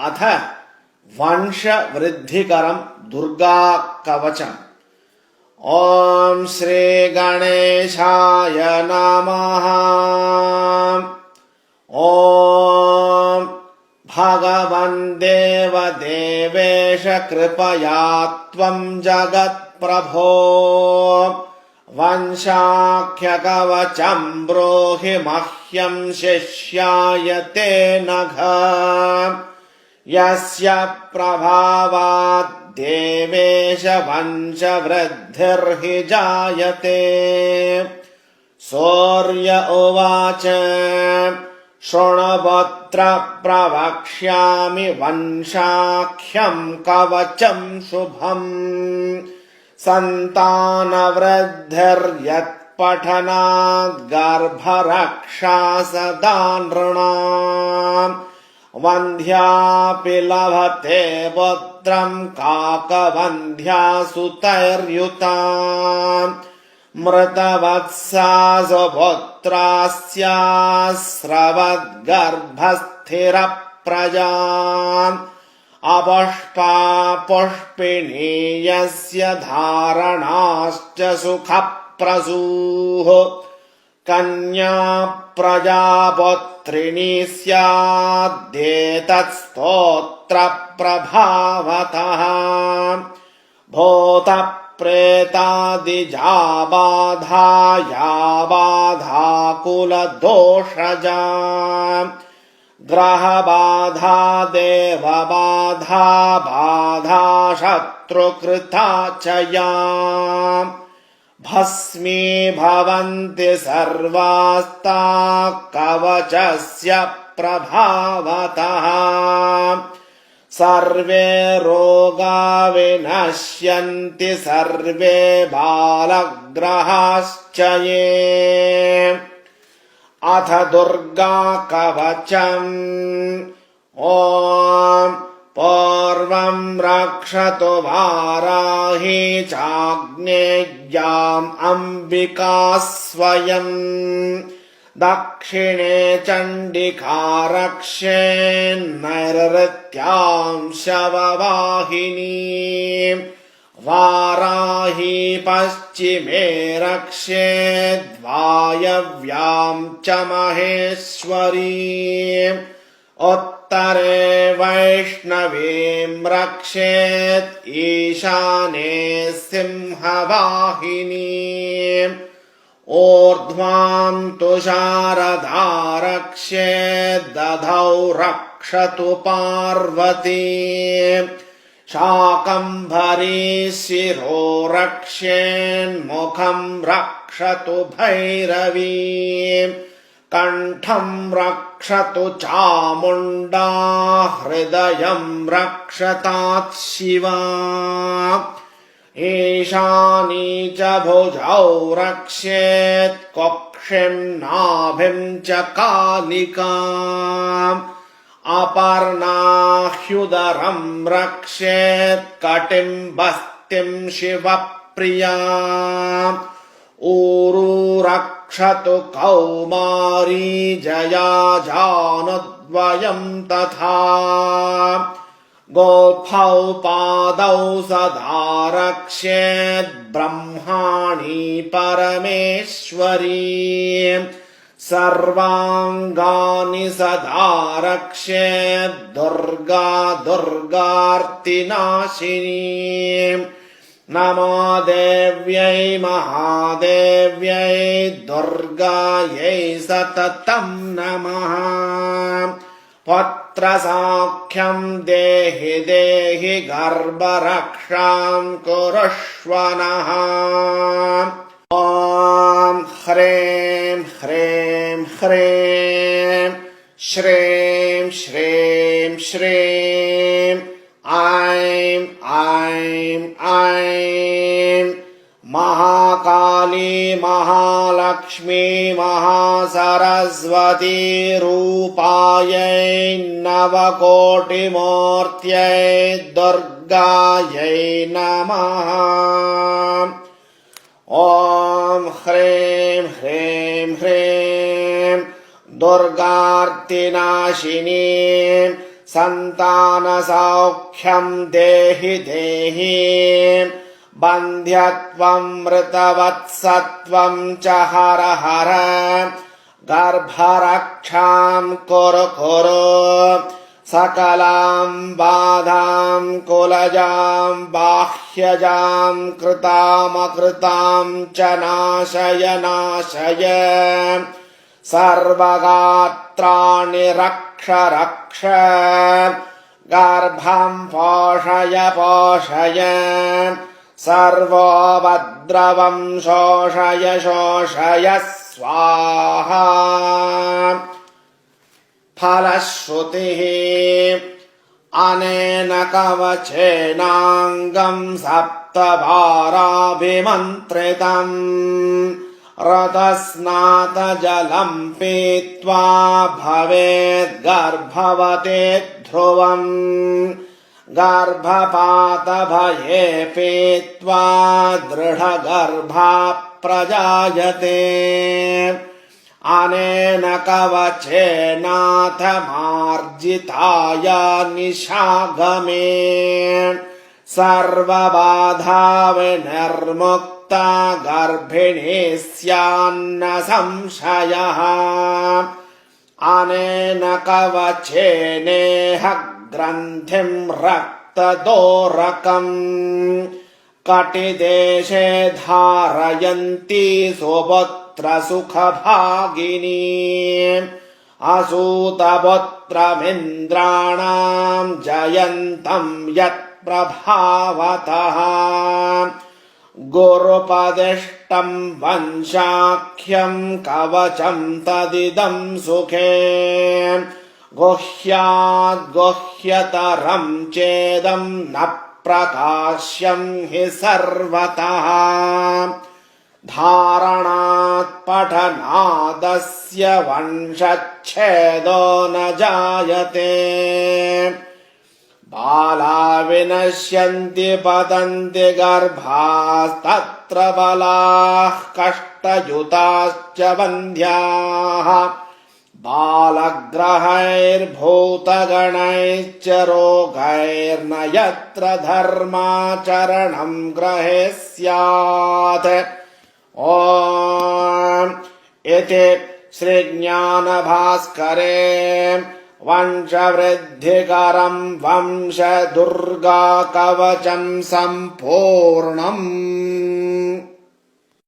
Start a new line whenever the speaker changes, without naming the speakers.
अथ वंशवृद्धिकरं दुर्गाकवचम्। ॐ श्री गणेशाय नमः। ॐ भगवन् देवदेवेश कृपया त्वं जगत्प्रभो वंशाख्यकवचं ब्रूहि मह्यं शिष्याय ते नघ। यस्य प्रभावात् देवेश वंशवृद्धिर्हि जायते। सूर्य उवाच शृण्वत्र प्रवक्ष्यामि वंशाख्यं कवचं शुभम्। सन्तानवृद्धिर्यत्पठनात् गर्भरक्षा सदा नृणाम्। वन्ध्यापि लभते पुत्रं काकवन्ध्या सुतैर्युता। मृतवत्सा सुपुत्रा स्यास्रवद्गर्भस्थिरप्रजा। अपुष्पा पुष्पिणी यस्य धारणाश्च सुखप्रसूः। कन्या प्रजापुत्रिणी स्याद्देतत्स्तोत्रप्रभावतः। भूतप्रेतादिजा बाधा या बाधा कुलदोषजा। ग्रहबाधा देवबाधा बाधा शत्रुकृता च या। भस्मी भवन्ति सर्वास्ताः कवचस्य प्रभावतः। सर्वे रोगा विनश्यन्ति सर्वे बालग्रहाश्च ये। अथ दुर्गा कवचम्। ॐ पूर्वं रक्षतु वाराही चाग्नेय्याम् अम्बिका स्वयं। दक्षिणे चण्डिका रक्षेन्नैऋत्यां शववाहिनी। वाराही पश्चिमे रक्षेद्वायव्यां च महेश्वरी। उत्तरे वैष्णवीं रक्षेत् ईशाने सिंहवाहिनी। ऊर्ध्वां तु शारदा रक्षेद्दधौ रक्षतु पार्वती। शाकम्भरी शिरो रक्षेन्मुखं रक्षतु भैरवी। कण्ठं रक्षतु चामुण्डा हृदयं रक्षतात् शिवा। ईशानी च भुजौ रक्षेत् कक्षीं नाभिं च कालिका। अपर्णा ह्युदरं रक्षेत् कटिं बस्तिं शिवप्रिया। ऊरू रक्षतु कौमारी जया जानुद्वयं तथा। गोफौ पादौ सदा रक्षेत् ब्रह्माणी परमेश्वरी। सर्वाङ्गानि सदा रक्षेत् दुर्गा दुर्गार्तिनाशिनी। नमो देव्यै महादेव्यै दुर्गायै सततं नमः। पुत्रसौख्यं देहि देहि गर्भरक्षां कुरुष्व नः। ॐ ह्रीं ह्रीं ह्रीं श्रीं श्रीं श्रीं ऐं ऐं ऐं महाकाली महालक्ष्मी महासरस्वती रूपायै नवकोटिमूर्त्यै दुर्गायै नमः। ॐ ह्रीं ह्रीं ह्रीं दुर्गार्तिनाशिनी सन्तानसौख्यम् देहि देहि बन्ध्यत्वम् मृतवत्सत्वम् च हर हर गर्भरक्षाम् कुरु कुरु सकलाम् बाधाम् कुलजाम् बाह्यजाम् कृतामकृताम् च नाशय नाशय सर्वगात्राणि रक्ष रक्ष गर्भम् पोषय पोषय सर्वोपद्रवम् शोषय शोषय स्वाहा फलश्रुतिः अनेन कवचेनाङ्गम् सप्तवाराभिमन्त्रितम् रतस्नातजलम् पीत्वा भवेद्गर्भवते ध्रुवम् गर्भपातभये पीत्वा दृढगर्भा प्रजायते अनेन कवचेनाथ मार्जिताय निशागमे सर्वबाधा विनिर्मुक्ता गर्भिणी स्यान्न संशयः अनेन कवचेनेह ग्रन्थिम् रक्तदोरकम् कटिदेशे धारयन्ती सुपुत्रसुखभागिनी असूतपुत्रमिन्द्राणाम् जयन्तम् यत्प्रभावतः गुरुपदिष्टम् वंशाख्यम् कवचम् तदिदम् सुखे गुह्याद्गुह्यतरम् चेदम् न प्रकाश्यम् हि सर्वतः धारणात् पठनादस्य वंशच्छेदो न जायते बाला विनश्यन्ति पतन्ति गर्भास्तत्र बलाः कष्टयुताश्च वन्ध्याः बालग्रहैर्भूतगणैश्च रोगैर्न यत्र धर्माचरणम् ग्रहे स्यात् ॐ इति श्रीज्ञानभास्करे वंशवृद्धिकरम् वंशदुर्गाकवचम् सम्पूर्णम्।